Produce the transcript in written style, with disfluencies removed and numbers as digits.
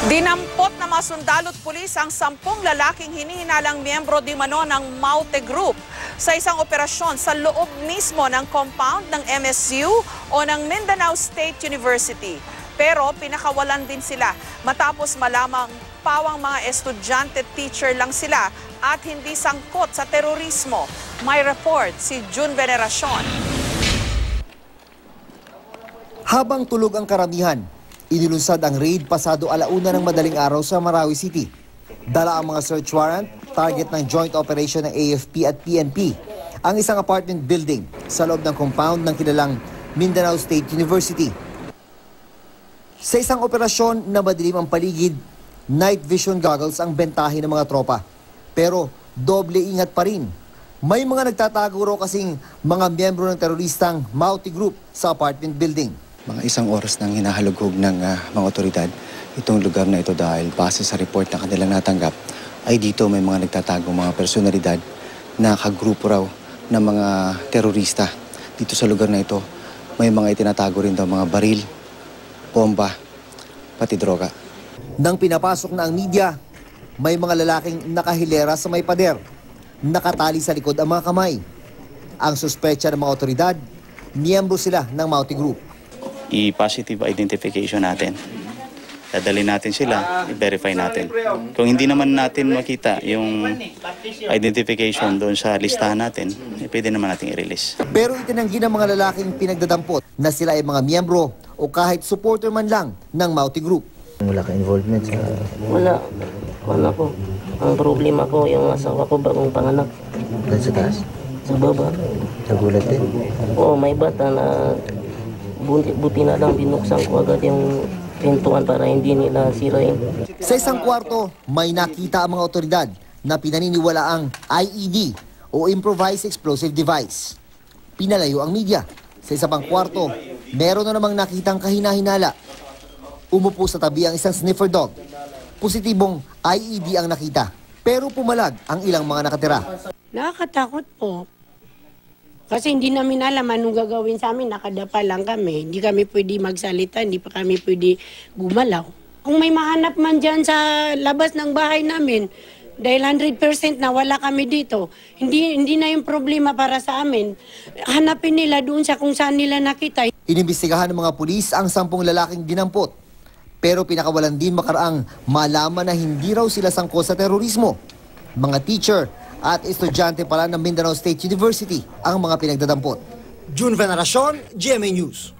Dinampot na mga sundalo't pulis ang 10 lalaking hinihinalang miyembro di mano ng Maute Group sa isang operasyon sa loob mismo ng compound ng MSU o ng Mindanao State University. Pero pinakawalan din sila matapos malamang pawang mga estudyante teacher lang sila at hindi sangkot sa terorismo. May report si June Veneracion. Habang tulog ang karamihan, inilunsad ang raid pasado 1:00 ng madaling araw sa Marawi City. Dala ang mga search warrant, target ng joint operation ng AFP at PNP, ang isang apartment building sa loob ng compound ng kilalang Mindanao State University. Sa isang operasyon na madilim ang paligid, night vision goggles ang bentahe ng mga tropa. Pero doble ingat pa rin. May mga nagtatago raw kasing mga miyembro ng teroristang Maute Group sa apartment building. Mga 1 oras nang hinahalughog ng mga otoridad itong lugar na ito dahil base sa report na kanilang natanggap ay dito may mga nagtatagong mga personalidad na kagrupo raw ng mga terorista. Dito sa lugar na ito may mga itinatago rin daw mga baril, bomba, pati droga. Nang pinapasok na ang media, may mga lalaking nakahilera sa may pader, nakatali sa likod ang mga kamay. Ang suspecha ng mga otoridad, miyembro sila ng Maute Group. I-positive identification natin. Dadalhin natin sila, i-verify natin. Kung hindi naman natin makita yung identification doon sa listahan natin, pwede naman natin i-release. Pero itinanggi ng mga lalaking pinagdadampot na sila ay mga miyembro o kahit supporter man lang ng Maute Group. Wala ka involvement sa... Wala po. Ang problema ko yung asawa ko bagong panganak. Doon sa taas? Sa baba. Nagulat din? Oo, may bata na buti na lang binuksan ko agad yung pintuan para hindi nila sirain. Sa isang kwarto, may nakita ang mga otoridad na pinaniniwala ang IED o Improvised Explosive Device. Pinalayo ang media. Sa isa pang kwarto, meron na namang nakitang kahina-hinala. Umupo sa tabi ang isang sniffer dog. Positibong IED ang nakita, pero pumalag ang ilang mga nakatira. Nakakatakot po. Kasi hindi namin alam anong gagawin sa amin, nakadapa lang kami. Hindi kami pwede magsalita, hindi pa kami pwede gumalaw. Kung may mahanap man dyan sa labas ng bahay namin, dahil 100% na wala kami dito, hindi na yung problema para sa amin. Hanapin nila doon sa kung saan nila nakita. Inimbestigahan ng mga pulis ang 10 lalaking dinampot. Pero pinakawalan din makaraang malaman na hindi raw sila sangkot sa terorismo. Mga teacher at estudyante pala ng Mindanao State University ang mga pinagdadampot. June Veneracion, GMA News.